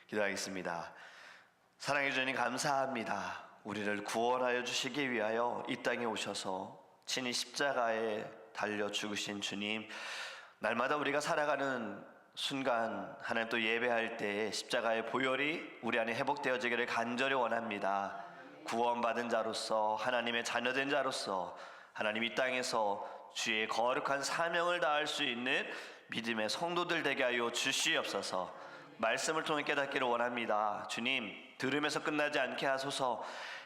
기도하겠습니다. 사랑해 주님 감사합니다. 우리를 구원하여 주시기 위하여 이 땅에 오셔서 친히 십자가에 달려 죽으신 주님, 날마다 우리가 살아가는 순간 하나님 또 예배할 때 십자가의 보혈이 우리 안에 회복되어지기를 간절히 원합니다. 구원받은 자로서, 하나님의 자녀된 자로서 하나님 이 땅에서 주의 거룩한 사명을 다할 수 있는 믿음의 성도들 되게 하여 주시옵소서. 말씀을 통해 깨닫기를 원합니다. 주님, 들으면서 끝나지 않게 하소서.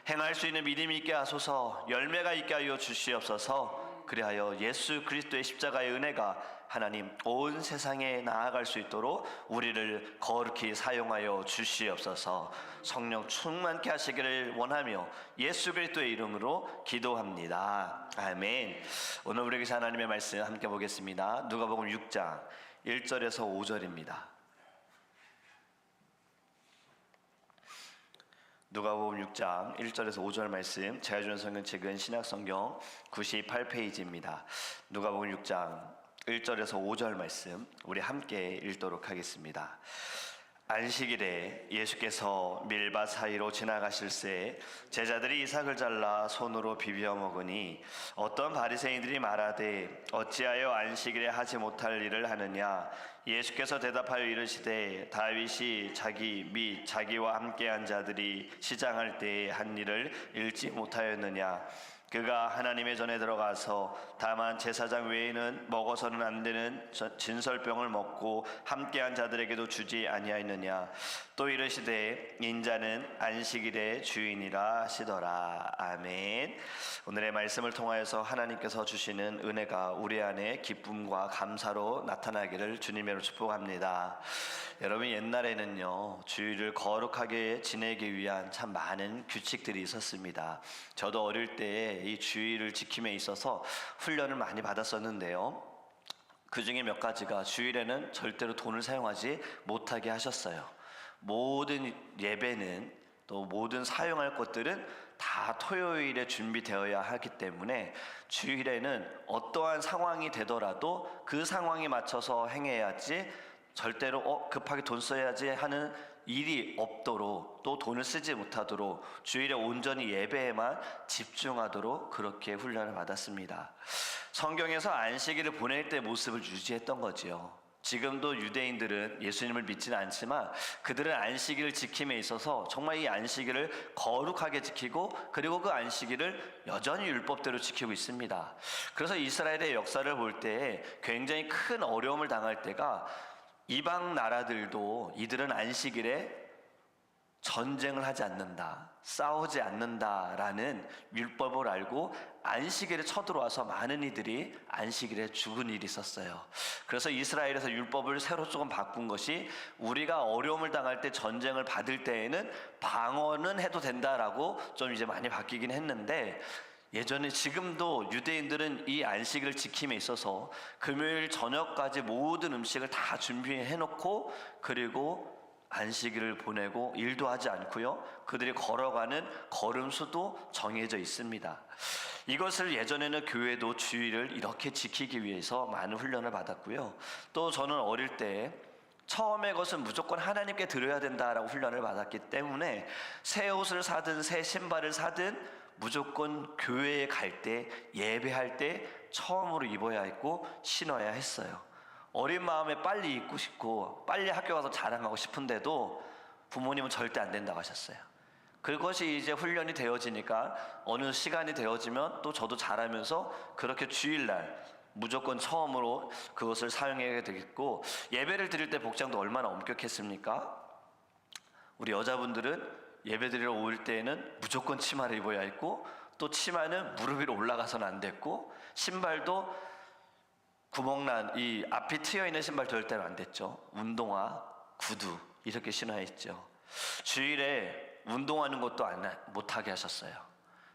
행할 수 있는 믿음이 있게 하소서. 열매가 있게 하여 주시옵소서. 그리하여 예수 그리스도의 십자가의 은혜가 하나님 온 세상에 나아갈 수 있도록 우리를 거룩히 사용하여 주시옵소서. 성령 충만케 하시기를 원하며 예수 그리스도의 이름으로 기도합니다. 아멘. 오늘 우리에게 하나님의 말씀 함께 보겠습니다. 누가복음 6장 1절에서 5절입니다. 누가복음 6장 1절에서 5절 말씀, 제가 주는 성경책은 신약성경 98페이지입니다. 누가복음 6장 1절에서 5절 말씀 우리 함께 읽도록 하겠습니다. 안식일에 예수께서 밀밭 사이로 지나가실새 제자들이 이삭을 잘라 손으로 비벼 먹으니 어떤 바리새인들이 말하되 어찌하여 안식일에 하지 못할 일을 하느냐. 예수께서 대답하여 이르시되 다윗이 자기 및 자기와 함께한 자들이 시장할 때에 한 일을 읽지 못하였느냐. 그가 하나님의 전에 들어가서 다만 제사장 외에는 먹어서는 안 되는 진설병을 먹고 함께한 자들에게도 주지 아니하였느냐. 또 이르시되 인자는 안식일의 주인이라 하시더라. 아멘. 오늘의 말씀을 통하여서 하나님께서 주시는 은혜가 우리 안에 기쁨과 감사로 나타나기를 주님으로 축복합니다. 여러분, 옛날에는요 주일을 거룩하게 지내기 위한 참 많은 규칙들이 있었습니다. 저도 어릴 때 이 주일을 지킴에 있어서 훈련을 많이 받았었는데요, 그 중에 몇 가지가 주일에는 절대로 돈을 사용하지 못하게 하셨어요. 모든 예배는, 또 모든 사용할 것들은 다 토요일에 준비되어야 하기 때문에 주일에는 어떠한 상황이 되더라도 그 상황에 맞춰서 행해야지, 절대로 급하게 돈 써야지 하는 일이 없도록, 또 돈을 쓰지 못하도록 주일에 온전히 예배에만 집중하도록 그렇게 훈련을 받았습니다. 성경에서 안식일을 보낼 때 모습을 유지했던 거지요. 지금도 유대인들은 예수님을 믿지는 않지만 그들은 안식일을 지킴에 있어서 정말 이 안식일을 거룩하게 지키고, 그리고 그 안식일을 여전히 율법대로 지키고 있습니다. 그래서 이스라엘의 역사를 볼 때 굉장히 큰 어려움을 당할 때가, 이방 나라들도 이들은 안식일에 전쟁을 하지 않는다, 싸우지 않는다라는 율법을 알고 안식일에 쳐들어와서 많은 이들이 안식일에 죽은 일이 있었어요. 그래서 이스라엘에서 율법을 새로 조금 바꾼 것이, 우리가 어려움을 당할 때, 전쟁을 받을 때에는 방어는 해도 된다라고 좀 이제 많이 바뀌긴 했는데, 예전에, 지금도 유대인들은 이 안식일을 지킴에 있어서 금요일 저녁까지 모든 음식을 다 준비해 놓고, 그리고 안식일을 보내고 일도 하지 않고요, 그들이 걸어가는 걸음수도 정해져 있습니다. 이것을 예전에는 교회도 주일을 이렇게 지키기 위해서 많은 훈련을 받았고요, 또 저는 어릴 때 처음에 것은 무조건 하나님께 드려야 된다라고 훈련을 받았기 때문에 새 옷을 사든 새 신발을 사든 무조건 교회에 갈 때, 예배할 때 처음으로 입어야 했고 신어야 했어요. 어린 마음에 빨리 입고 싶고 빨리 학교 가서 자랑하고 싶은데도 부모님은 절대 안 된다고 하셨어요. 그것이 이제 훈련이 되어지니까 어느 시간이 되어지면 또 저도 자라면서 그렇게 주일날 무조건 처음으로 그것을 사용해야 되겠고, 예배를 드릴 때 복장도 얼마나 엄격했습니까? 우리 여자분들은 예배 드리러 올 때에는 무조건 치마를 입어야 했고, 또 치마는 무릎 위로 올라가서는 안 됐고, 신발도 구멍난, 이 앞이 트여있는 신발 절대로 안 됐죠. 운동화, 구두 이렇게 신어야 했죠. 주일에 운동하는 것도 못하게 하셨어요.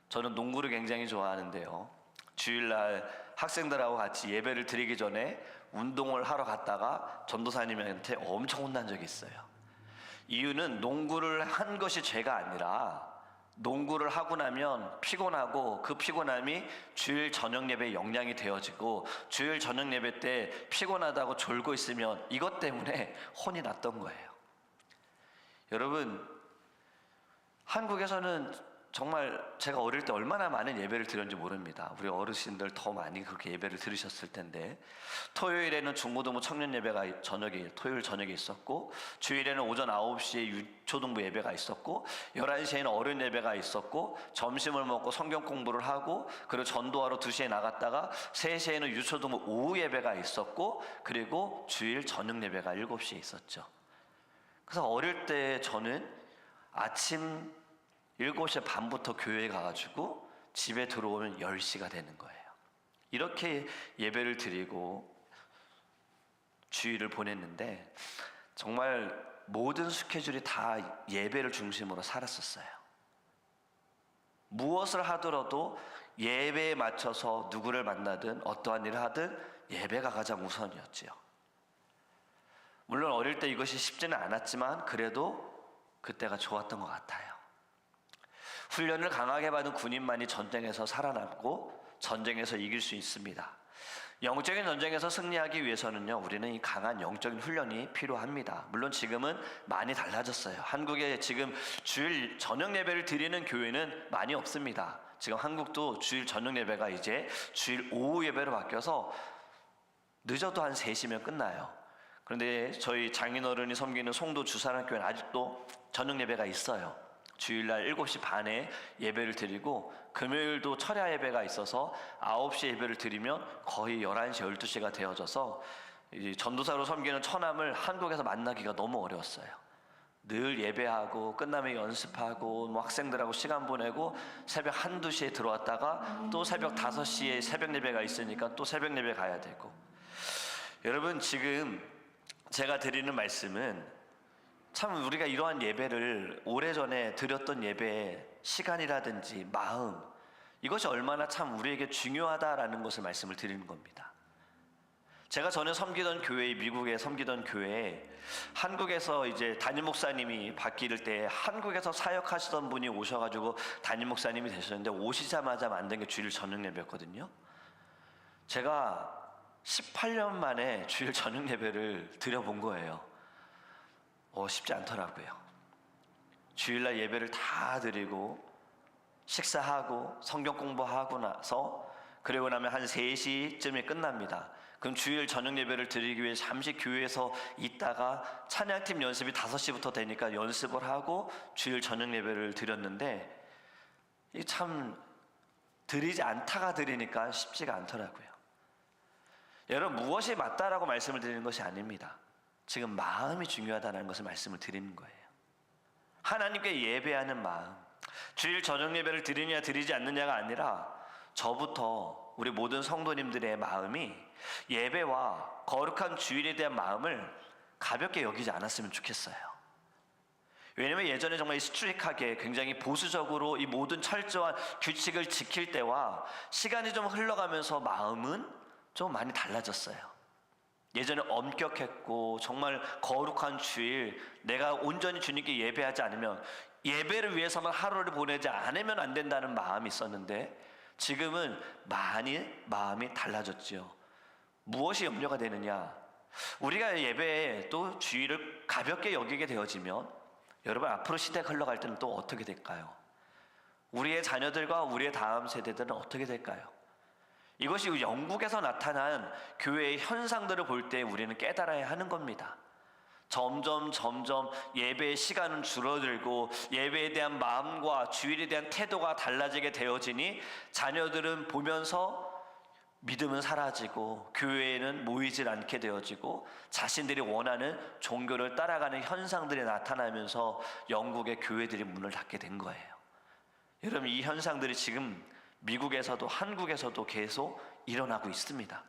저는 농구를 굉장히 좋아하는데요, 주일날 학생들하고 같이 예배를 드리기 전에 운동을 하러 갔다가 전도사님한테 엄청 혼난 적이 있어요. 이유는 농구를 한 것이 죄가 아니라, 농구를 하고 나면 피곤하고 그 피곤함이 주일 저녁 예배에 영향이 되어지고, 주일 저녁 예배 때 피곤하다고 졸고 있으면 이것 때문에 혼이 났던 거예요. 여러분, 한국에서는 정말 제가 어릴 때 얼마나 많은 예배를 드렸는지 모릅니다. 우리 어르신들 더 많이 그렇게 예배를 들으셨을 텐데, 토요일에는 중고등부 청년 예배가 토요일 저녁에 있었고, 주일에는 오전 9시에 유초등부 예배가 있었고, 11시에는 어른 예배가 있었고, 점심을 먹고 성경 공부를 하고, 그리고 전도하러 2시에 나갔다가 3시에는 유초등부 오후 예배가 있었고, 그리고 주일 저녁 예배가 7시에 있었죠. 그래서 어릴 때 저는 아침 7시 반부터 교회에 가가지고 집에 들어오면 10시가 되는 거예요. 이렇게 예배를 드리고 주일을 보냈는데, 정말 모든 스케줄이 다 예배를 중심으로 살았었어요. 무엇을 하더라도 예배에 맞춰서 누구를 만나든 어떠한 일을 하든 예배가 가장 우선이었지요. 물론 어릴 때 이것이 쉽지는 않았지만 그래도 그때가 좋았던 것 같아요. 훈련을 강하게 받은 군인만이 전쟁에서 살아남고 전쟁에서 이길 수 있습니다. 영적인 전쟁에서 승리하기 위해서는요, 우리는 이 강한 영적인 훈련이 필요합니다. 물론 지금은 많이 달라졌어요. 한국에 지금 주일 저녁 예배를 드리는 교회는 많이 없습니다. 지금 한국도 주일 저녁 예배가 이제 주일 오후 예배로 바뀌어서 늦어도 한 3시면 끝나요. 그런데 저희 장인어른이 섬기는 송도 주사랑교회는 아직도 저녁 예배가 있어요. 주일날 7시 반에 예배를 드리고, 금요일도 철야 예배가 있어서 9시 예배를 드리면 거의 11시, 12시가 되어져서 전도사로 섬기는 처남을 한국에서 만나기가 너무 어려웠어요. 늘 예배하고 끝나면 연습하고 학생들하고 시간 보내고 새벽 1, 2시에 들어왔다가 또 새벽 5시에 새벽 예배가 있으니까 또 새벽 예배 가야 되고. 여러분, 지금 제가 드리는 말씀은 참 우리가 이러한 예배를 오래전에 드렸던 예배의 시간이라든지 마음, 이것이 얼마나 참 우리에게 중요하다라는 것을 말씀을 드리는 겁니다. 제가 전에 섬기던 교회, 미국에 섬기던 교회에 한국에서 이제 담임 목사님이 바뀔 때 한국에서 사역하시던 분이 오셔가지고 담임 목사님이 되셨는데, 오시자마자 만든 게 주일 저녁 예배였거든요. 제가 18년 만에 주일 저녁 예배를 드려본 거예요. 쉽지 않더라고요. 주일날 예배를 다 드리고 식사하고 성경 공부하고 나서, 그리고 나면 한 3시쯤에 끝납니다. 그럼 주일 저녁 예배를 드리기 위해 잠시 교회에서 있다가 찬양팀 연습이 5시부터 되니까 연습을 하고 주일 저녁 예배를 드렸는데, 이 참 드리지 않다가 드리니까 쉽지가 않더라고요. 여러분, 무엇이 맞다라고 말씀을 드리는 것이 아닙니다. 지금 마음이 중요하다는 것을 말씀을 드리는 거예요. 하나님께 예배하는 마음, 주일 저녁 예배를 드리느냐 드리지 않느냐가 아니라 저부터 우리 모든 성도님들의 마음이 예배와 거룩한 주일에 대한 마음을 가볍게 여기지 않았으면 좋겠어요. 왜냐면 예전에 정말 스트릭하게 굉장히 보수적으로 이 모든 철저한 규칙을 지킬 때와 시간이 좀 흘러가면서 마음은 좀 많이 달라졌어요. 예전에 엄격했고 정말 거룩한 주일, 내가 온전히 주님께 예배하지 않으면, 예배를 위해서만 하루를 보내지 않으면 안 된다는 마음이 있었는데, 지금은 많이 마음이 달라졌지요. 무엇이 염려가 되느냐? 우리가 예배에 또 주일을 가볍게 여기게 되어지면, 여러분, 앞으로 시대가 흘러갈 때는 또 어떻게 될까요? 우리의 자녀들과 우리의 다음 세대들은 어떻게 될까요? 이것이 영국에서 나타난 교회의 현상들을 볼 때 우리는 깨달아야 하는 겁니다. 점점 예배의 시간은 줄어들고 예배에 대한 마음과 주일에 대한 태도가 달라지게 되어지니, 자녀들은 보면서 믿음은 사라지고 교회에는 모이질 않게 되어지고 자신들이 원하는 종교를 따라가는 현상들이 나타나면서 영국의 교회들이 문을 닫게 된 거예요. 여러분, 이 현상들이 지금 미국에서도 한국에서도 계속 일어나고 있습니다.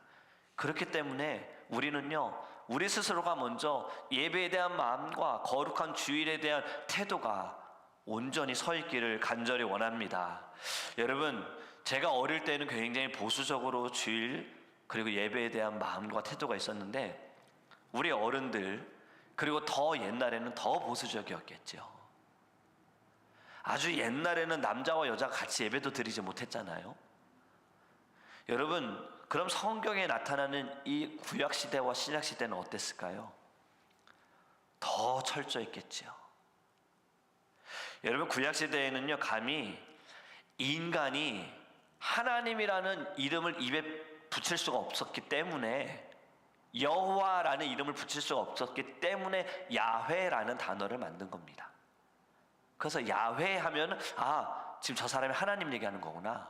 그렇기 때문에 우리는요, 우리 스스로가 먼저 예배에 대한 마음과 거룩한 주일에 대한 태도가 온전히 서 있기를 간절히 원합니다. 여러분, 제가 어릴 때는 굉장히 보수적으로 주일 그리고 예배에 대한 마음과 태도가 있었는데, 우리 어른들 그리고 더 옛날에는 더 보수적이었겠죠. 아주 옛날에는 남자와 여자가 같이 예배도 드리지 못했잖아요. 여러분, 그럼 성경에 나타나는 이 구약시대와 신약시대는 어땠을까요? 더 철저했겠죠. 여러분 구약 시대에는요 감히 인간이 하나님이라는 이름을 입에 붙일 수가 없었기 때문에 여호와라는 이름을 붙일 수가 없었기 때문에 야훼라는 단어를 만든 겁니다. 그래서 야훼 하면 지금 저 사람이 하나님 얘기하는 거구나,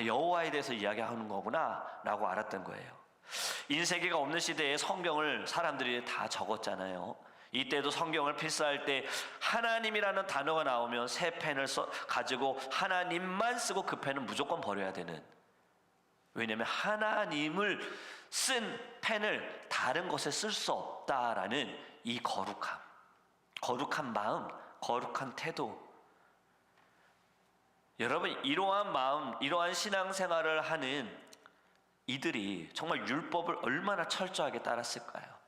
여호와에 대해서 이야기하는 거구나 라고 알았던 거예요. 인쇄기가 없는 시대에 성경을 사람들이 다 적었잖아요. 이때도 성경을 필사할 때 하나님이라는 단어가 나오면 새 펜을 가지고 하나님만 쓰고 그 펜은 무조건 버려야 되는, 왜냐하면 하나님을 쓴 펜을 다른 것에 쓸 수 없다라는 이 거룩한 마음, 거룩한 태도. 여러분 이러한 마음, 이러한 신앙생활을 하는 이들이 정말 율법을 얼마나 철저하게 따랐을까요?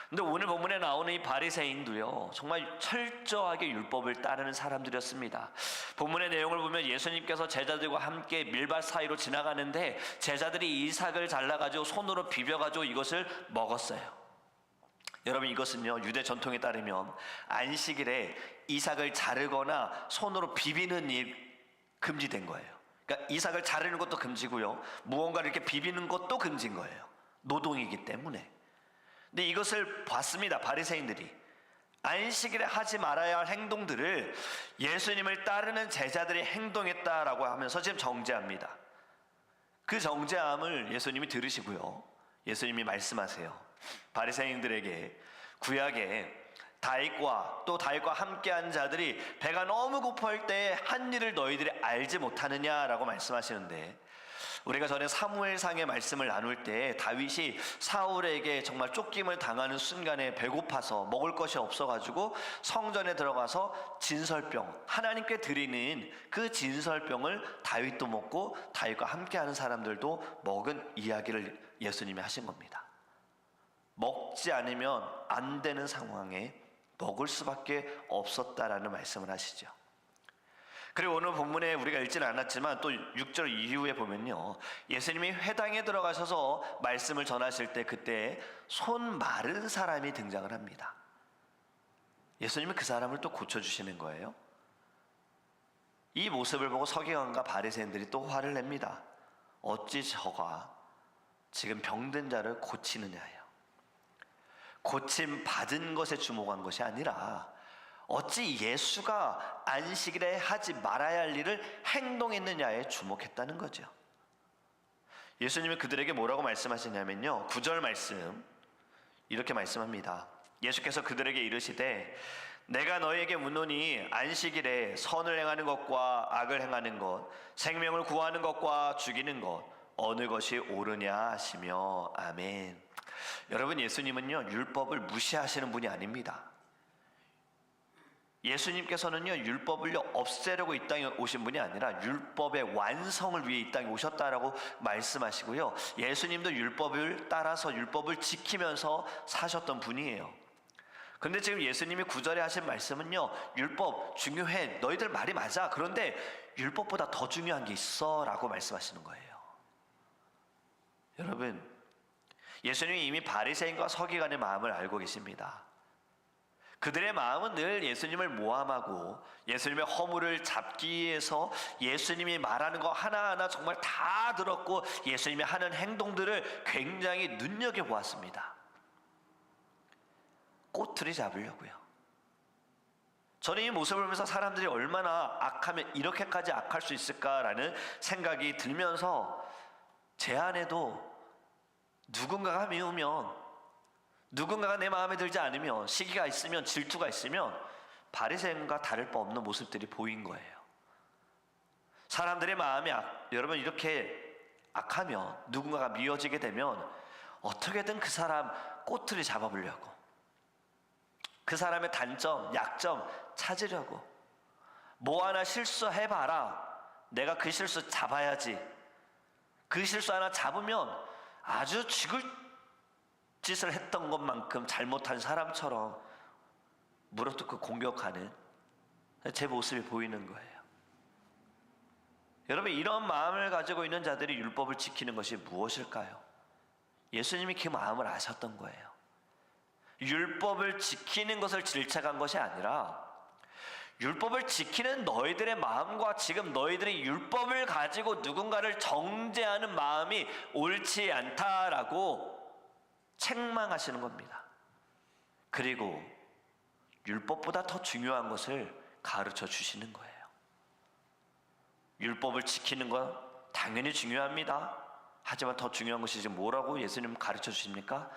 근데 오늘 본문에 나오는 이 바리새인도요 정말 철저하게 율법을 따르는 사람들이었습니다. 본문의 내용을 보면 예수님께서 제자들과 함께 밀밭 사이로 지나가는데 제자들이 이삭을 잘라가지고 손으로 비벼가지고 이것을 먹었어요. 여러분 이것은요 유대 전통에 따르면 안식일에 이삭을 자르거나 손으로 비비는 일 금지된 거예요. 그러니까 이삭을 자르는 것도 금지고요, 무언가를 이렇게 비비는 것도 금지인 거예요. 노동이기 때문에. 근데 이것을 봤습니다. 바리새인들이 안식일에 하지 말아야 할 행동들을 예수님을 따르는 제자들이 행동했다라고 하면서 지금 정죄합니다. 그 정죄함을 예수님이 들으시고요, 예수님이 말씀하세요. 바리새인들에게 구약에 다윗과 함께한 자들이 배가 너무 고파할 때 한 일을 너희들이 알지 못하느냐라고 말씀하시는데, 우리가 전에 사무엘상의 말씀을 나눌 때 다윗이 사울에게 정말 쫓김을 당하는 순간에 배고파서 먹을 것이 없어가지고 성전에 들어가서 진설병, 하나님께 드리는 그 진설병을 다윗도 먹고 다윗과 함께하는 사람들도 먹은 이야기를 예수님이 하신 겁니다. 먹지 않으면 안 되는 상황에 먹을 수밖에 없었다라는 말씀을 하시죠. 그리고 오늘 본문에 우리가 읽지는 않았지만 또 6절 이후에 보면요, 예수님이 회당에 들어가셔서 말씀을 전하실 때 그때 손 마른 사람이 등장을 합니다. 예수님은 그 사람을 또 고쳐주시는 거예요. 이 모습을 보고 서기관과 바리새인들이 또 화를 냅니다. 어찌 저가 지금 병든 자를 고치느냐예요. 고침 받은 것에 주목한 것이 아니라 어찌 예수가 안식일에 하지 말아야 할 일을 행동했느냐에 주목했다는 거죠. 예수님이 그들에게 뭐라고 말씀하시냐면요, 9절 말씀 이렇게 말씀합니다. 예수께서 그들에게 이르시되 내가 너희에게 묻노니 안식일에 선을 행하는 것과 악을 행하는 것, 생명을 구하는 것과 죽이는 것 어느 것이 옳으냐 하시며 아멘. 여러분 예수님은요 율법을 무시하시는 분이 아닙니다. 예수님께서는요 율법을 없애려고 이 땅에 오신 분이 아니라 율법의 완성을 위해 이 땅에 오셨다라고 말씀하시고요, 예수님도 율법을 따라서 율법을 지키면서 사셨던 분이에요. 그런데 지금 예수님이 9절에 하신 말씀은요, 율법 중요해, 너희들 말이 맞아, 그런데 율법보다 더 중요한 게 있어 라고 말씀하시는 거예요. 여러분 예수님이 이미 바리새인과 서기관의 마음을 알고 계십니다. 그들의 마음은 늘 예수님을 모함하고 예수님의 허물을 잡기 위해서 예수님이 말하는 거 하나하나 정말 다 들었고 예수님이 하는 행동들을 굉장히 눈여겨보았습니다. 꼬투리 잡으려고요. 저는 이 모습을 보면서 사람들이 얼마나 악하면 이렇게까지 악할 수 있을까라는 생각이 들면서 제 안에도 누군가가 미우면, 누군가가 내 마음에 들지 않으면, 시기가 있으면, 질투가 있으면 바리새인과 다를 바 없는 모습들이 보인 거예요. 사람들의 마음이 여러분 이렇게 악하면, 누군가가 미워지게 되면 어떻게든 그 사람 꼬투리 잡아보려고, 그 사람의 단점, 약점 찾으려고, 뭐 하나 실수해봐라, 내가 그 실수 잡아야지, 그 실수 하나 잡으면 아주 죽을 짓을 했던 것만큼 잘못한 사람처럼 물어뜯고 공격하는 제 모습이 보이는 거예요. 여러분 이런 마음을 가지고 있는 자들이 율법을 지키는 것이 무엇일까요? 예수님이 그 마음을 아셨던 거예요. 율법을 지키는 것을 질책한 것이 아니라 율법을 지키는 너희들의 마음과 지금 너희들이 율법을 가지고 누군가를 정죄하는 마음이 옳지 않다라고 책망하시는 겁니다. 그리고 율법보다 더 중요한 것을 가르쳐 주시는 거예요. 율법을 지키는 건 당연히 중요합니다. 하지만 더 중요한 것이 지금 뭐라고 예수님 가르쳐 주십니까?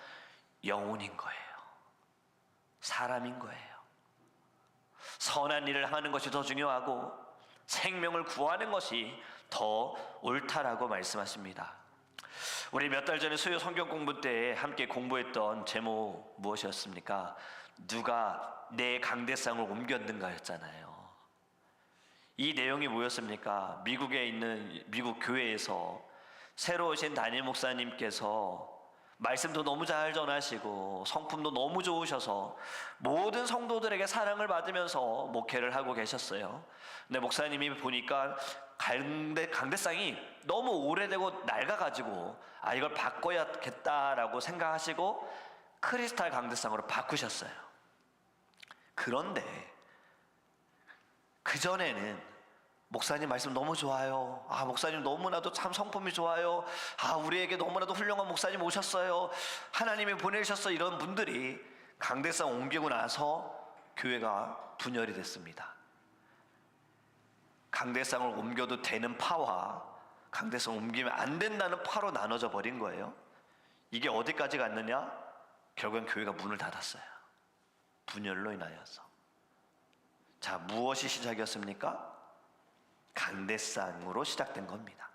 영혼인 거예요. 사람인 거예요. 선한 일을 하는 것이 더 중요하고 생명을 구하는 것이 더 옳다라고 말씀하십니다. 우리 몇 달 전에 수요 성경 공부 때 함께 공부했던 제목 무엇이었습니까? 누가 내 강대상을 옮겼는가였잖아요. 이 내용이 뭐였습니까? 미국에 있는 미국 교회에서 새로 오신 담임 목사님께서 말씀도 너무 잘 전하시고 성품도 너무 좋으셔서 모든 성도들에게 사랑을 받으면서 목회를 하고 계셨어요. 근데 목사님이 보니까 강대상이 너무 오래되고 낡아가지고 이걸 바꿔야겠다라고 생각하시고 크리스탈 강대상으로 바꾸셨어요. 그런데 그전에는 목사님 말씀 너무 좋아요. 목사님 너무나도 참 성품이 좋아요. 우리에게 너무나도 훌륭한 목사님 오셨어요. 하나님이 보내셨어. 이런 분들이 강대상 옮기고 나서 교회가 분열이 됐습니다. 강대상을 옮겨도 되는 파와 강대상 옮기면 안 된다는 파로 나눠져 버린 거예요. 이게 어디까지 갔느냐? 결국엔 교회가 문을 닫았어요. 분열로 인하여서. 자, 무엇이 시작이었습니까? 강대상으로 시작된 겁니다.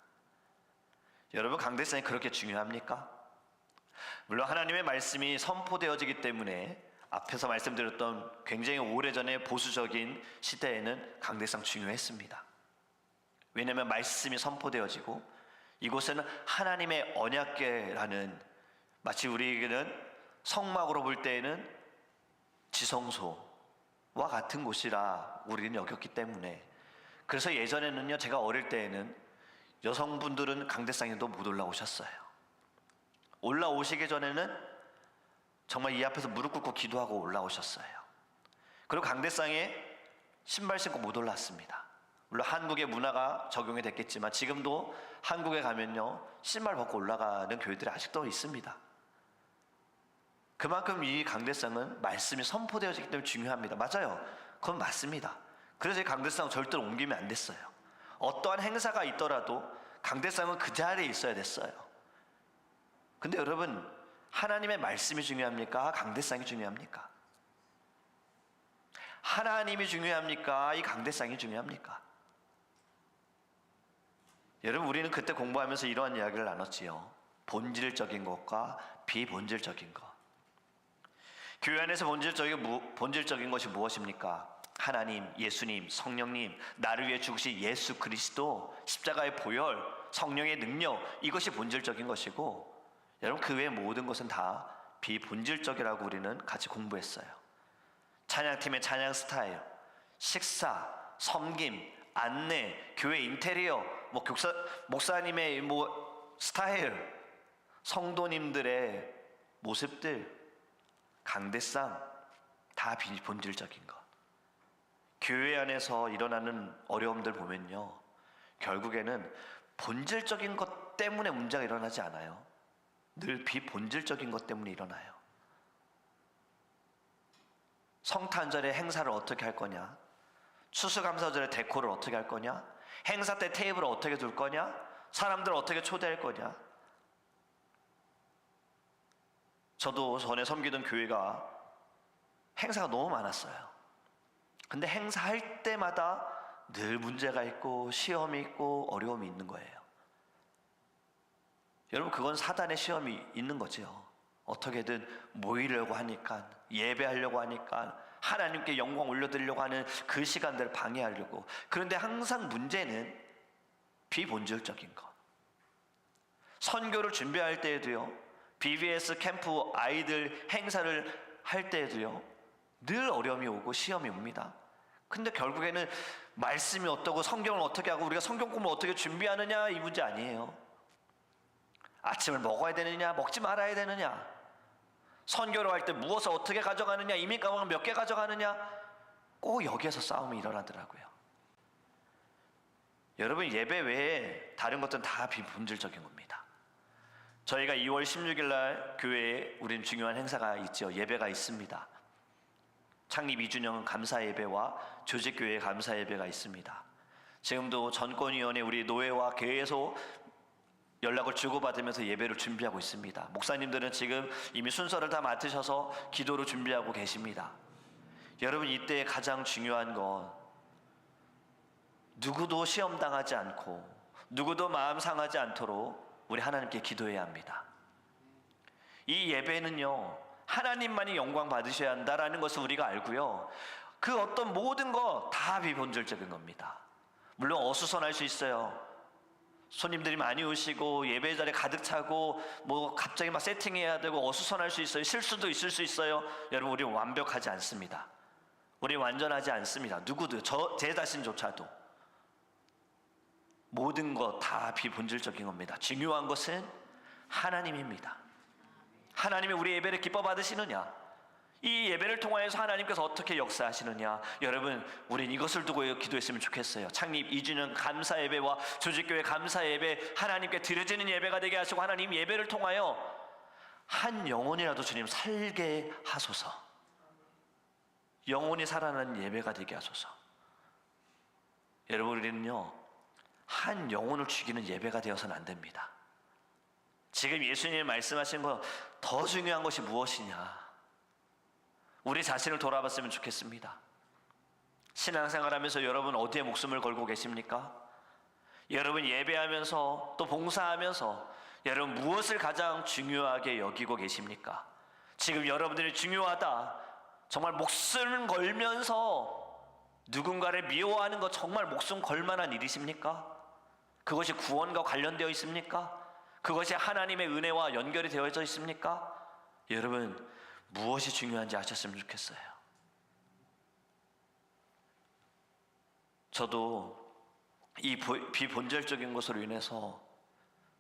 여러분, 강대상이 그렇게 중요합니까? 물론 하나님의 말씀이 선포되어지기 때문에 앞에서 말씀드렸던 굉장히 오래전의 보수적인 시대에는 강대상 중요했습니다. 왜냐하면 말씀이 선포되어지고 이곳에는 하나님의 언약궤라는, 마치 우리에게는 성막으로 볼 때에는 지성소와 같은 곳이라 우리는 여겼기 때문에, 그래서 예전에는요, 제가 어릴 때에는 여성분들은 강대상에도 못 올라오셨어요. 올라오시기 전에는 정말 이 앞에서 무릎 꿇고 기도하고 올라오셨어요. 그리고 강대상에 신발 신고 못 올랐습니다. 물론 한국의 문화가 적용이 됐겠지만 지금도 한국에 가면요, 신발 벗고 올라가는 교회들이 아직도 있습니다. 그만큼 이 강대상은 말씀이 선포되어지기 때문에 중요합니다. 맞아요. 그건 맞습니다. 그래서 이 강대상 절대로 옮기면 안 됐어요. 어떠한 행사가 있더라도 강대상은 그 자리에 있어야 됐어요. 근데 여러분, 하나님의 말씀이 중요합니까? 강대상이 중요합니까? 하나님이 중요합니까? 이 강대상이 중요합니까? 여러분, 우리는 그때 공부하면서 이러한 이야기를 나눴지요. 본질적인 것과 비본질적인 것. 교회 안에서 본질적인 것이 무엇입니까? 하나님, 예수님, 성령님, 나를 위해 죽으신 예수 그리스도, 십자가의 보혈, 성령의 능력, 이것이 본질적인 것이고, 여러분, 그 외의 모든 것은 다 비본질적이라고 우리는 같이 공부했어요. 찬양팀의 찬양 스타일, 식사, 섬김, 안내, 교회 인테리어, 목사님의 스타일, 성도님들의 모습들, 강대상, 다 비본질적인 것. 교회 안에서 일어나는 어려움들 보면요, 결국에는 본질적인 것 때문에 문제가 일어나지 않아요. 늘 비본질적인 것 때문에 일어나요. 성탄절에 행사를 어떻게 할 거냐? 추수감사절에 데코를 어떻게 할 거냐? 행사 때 테이블을 어떻게 둘 거냐? 사람들을 어떻게 초대할 거냐? 저도 전에 섬기던 교회가 행사가 너무 많았어요. 근데 행사할 때마다 늘 문제가 있고 시험이 있고 어려움이 있는 거예요. 여러분, 그건 사단의 시험이 있는 거죠. 어떻게든 모이려고 하니까, 예배하려고 하니까, 하나님께 영광 올려드리려고 하는 그 시간들을 방해하려고. 그런데 항상 문제는 비본질적인 것. 선교를 준비할 때에도요, BBS 캠프 아이들 행사를 할 때에도요, 늘 어려움이 오고 시험이 옵니다. 근데 결국에는 말씀이 어떠고 성경을 어떻게 하고 우리가 성경 공부를 어떻게 준비하느냐, 이 문제 아니에요. 아침을 먹어야 되느냐, 먹지 말아야 되느냐, 선교를 할 때 무엇을 어떻게 가져가느냐, 이민 가방을 몇 개 가져가느냐, 꼭 여기에서 싸움이 일어나더라고요. 여러분, 예배 외에 다른 것들은 다 비본질적인 겁니다. 저희가 2월 16일 날 교회에 우리는 중요한 행사가 있죠. 예배가 있습니다. 창립 2주년 감사 예배와 조직교회 감사 예배가 있습니다. 지금도 전권위원회 우리 노회와 계속 연락을 주고받으면서 예배를 준비하고 있습니다. 목사님들은 지금 이미 순서를 다 맡으셔서 기도를 준비하고 계십니다. 여러분, 이때 가장 중요한 건 누구도 시험당하지 않고 누구도 마음 상하지 않도록 우리 하나님께 기도해야 합니다. 이 예배는요, 하나님만이 영광 받으셔야 한다라는 것을 우리가 알고요, 그 어떤 모든 거 다 비본질적인 겁니다. 물론 어수선할 수 있어요. 손님들이 많이 오시고 예배 자리에 가득 차고 뭐 갑자기 막 세팅해야 되고 어수선할 수 있어요. 실수도 있을 수 있어요. 여러분, 우리 완벽하지 않습니다. 우리 완전하지 않습니다. 누구도, 제 자신조차도. 모든 것 다 비본질적인 겁니다. 중요한 것은 하나님입니다. 하나님이 우리 예배를 기뻐 받으시느냐, 이 예배를 통하여서 하나님께서 어떻게 역사하시느냐, 여러분, 우린 이것을 두고 기도했으면 좋겠어요. 창립 2주년 감사 예배와 조직교회 감사 예배, 하나님께 드려지는 예배가 되게 하시고, 하나님 예배를 통하여 한 영혼이라도 주님 살게 하소서. 영혼이 살아나는 예배가 되게 하소서. 여러분, 우리는요, 한 영혼을 죽이는 예배가 되어서는 안 됩니다. 지금 예수님이 말씀하신 거 더 중요한 것이 무엇이냐, 우리 자신을 돌아봤으면 좋겠습니다. 신앙생활하면서 여러분 어디에 목숨을 걸고 계십니까? 여러분 예배하면서 또 봉사하면서 여러분 무엇을 가장 중요하게 여기고 계십니까? 지금 여러분들이 중요하다, 정말 목숨을 걸면서 누군가를 미워하는 것 정말 목숨 걸만한 일이십니까? 그것이 구원과 관련되어 있습니까? 그것이 하나님의 은혜와 연결이 되어져 있습니까? 여러분, 무엇이 중요한지 아셨으면 좋겠어요. 저도 이 비본질적인 것으로 인해서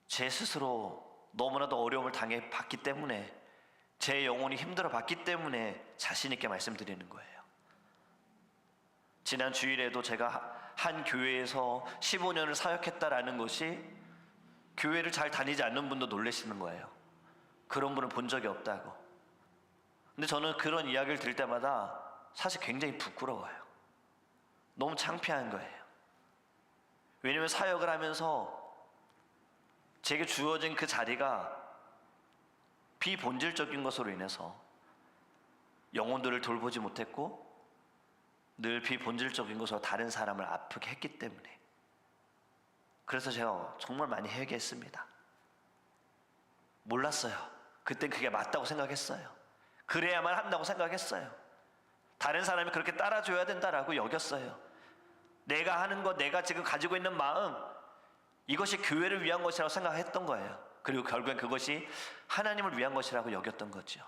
제 스스로 너무나도 어려움을 당해봤기 때문에, 제 영혼이 힘들어 봤기 때문에 자신 있게 말씀드리는 거예요. 지난 주일에도 제가 한 교회에서 15년을 사역했다라는 것이, 교회를 잘 다니지 않는 분도 놀라시는 거예요. 그런 분을 본 적이 없다고. 근데 저는 그런 이야기를 들을 때마다 사실 굉장히 부끄러워요. 너무 창피한 거예요. 왜냐하면 사역을 하면서 제게 주어진 그 자리가 비본질적인 것으로 인해서 영혼들을 돌보지 못했고, 늘 비본질적인 것으로 다른 사람을 아프게 했기 때문에, 그래서 제가 정말 많이 회개했습니다. 몰랐어요. 그땐 그게 맞다고 생각했어요. 그래야만 한다고 생각했어요. 다른 사람이 그렇게 따라줘야 된다라고 여겼어요. 내가 하는 것, 내가 지금 가지고 있는 마음, 이것이 교회를 위한 것이라고 생각했던 거예요. 그리고 결국엔 그것이 하나님을 위한 것이라고 여겼던 거죠.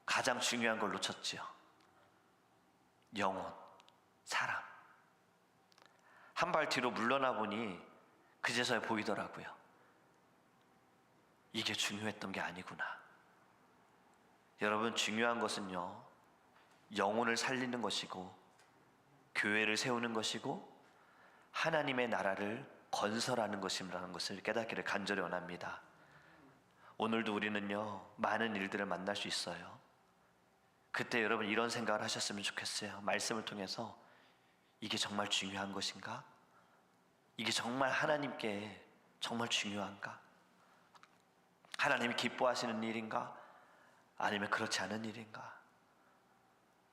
가장 중요한 걸 놓쳤죠. 영혼, 사람. 한 발 뒤로 물러나 보니 그제서야 보이더라고요. 이게 중요했던 게 아니구나. 여러분, 중요한 것은요, 영혼을 살리는 것이고 교회를 세우는 것이고 하나님의 나라를 건설하는 것이라는 것을 깨닫기를 간절히 원합니다. 오늘도 우리는요, 많은 일들을 만날 수 있어요. 그때 여러분 이런 생각을 하셨으면 좋겠어요. 말씀을 통해서 이게 정말 중요한 것인가? 이게 정말 하나님께 정말 중요한가? 하나님이 기뻐하시는 일인가? 아니면 그렇지 않은 일인가?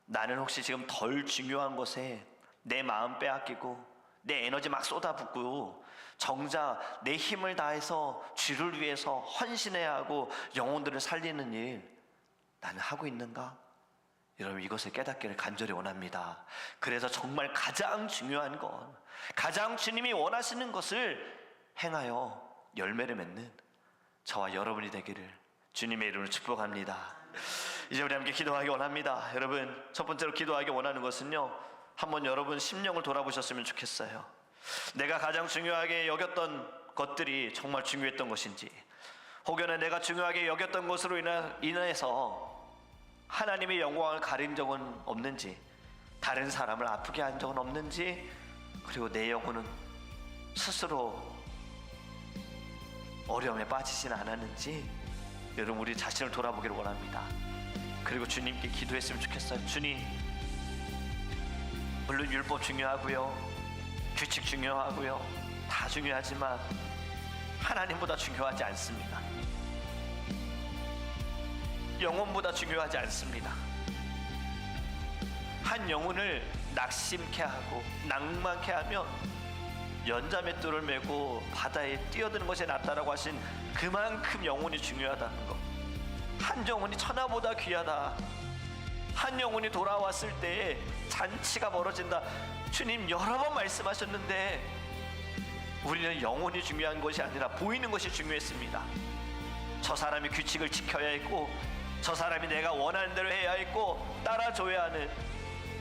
나는 혹시 지금 덜 중요한 것에 내 마음 빼앗기고 내 에너지 막 쏟아붓고 정작 내 힘을 다해서 주를 위해서 헌신해야 하고 영혼들을 살리는 일 나는 하고 있는가? 여러분, 이것을 깨닫기를 간절히 원합니다. 그래서 정말 가장 중요한 건, 가장 주님이 원하시는 것을 행하여 열매를 맺는 저와 여러분이 되기를 주님의 이름으로 축복합니다. 이제 우리 함께 기도하기 원합니다. 여러분, 첫 번째로 기도하기 원하는 것은요, 한번 여러분 심령을 돌아보셨으면 좋겠어요. 내가 가장 중요하게 여겼던 것들이 정말 중요했던 것인지, 혹여나 내가 중요하게 여겼던 것으로 인해서 하나님의 영광을 가린 적은 없는지, 다른 사람을 아프게 한 적은 없는지, 그리고 내 영혼은 스스로 어려움에 빠지진 않았는지 여러분 우리 자신을 돌아보기를 원합니다. 그리고 주님께 기도했으면 좋겠어요. 주님, 물론 율법 중요하고요, 규칙 중요하고요, 다 중요하지만 하나님보다 중요하지 않습니다. 영혼보다 중요하지 않습니다. 한 영혼을 낙심케 하고 낭만케 하면 연자맷돌을 메고 바다에 뛰어드는 것이 낫다라고 하신 그만큼 영혼이 중요하다는 것. 한 영혼이 천하보다 귀하다. 한 영혼이 돌아왔을 때에 잔치가 벌어진다. 주님 여러 번 말씀하셨는데 우리는 영혼이 중요한 것이 아니라 보이는 것이 중요했습니다. 저 사람이 규칙을 지켜야 했고, 저 사람이 내가 원하는 대로 해야 했고, 따라줘야 하는,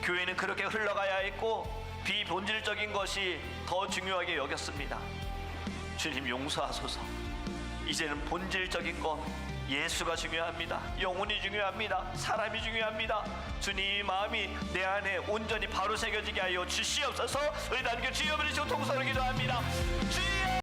교회는 그렇게 흘러가야 했고, 비본질적인 것이 더 중요하게 여겼습니다. 주님 용서하소서. 이제는 본질적인 것, 예수가 중요합니다. 영혼이 중요합니다. 사람이 중요합니다. 주님 마음이 내 안에 온전히 바로 새겨지게 하여 주시옵소서. 우리 단교 주여 부르시고 통성으로 기도합니다. 주여!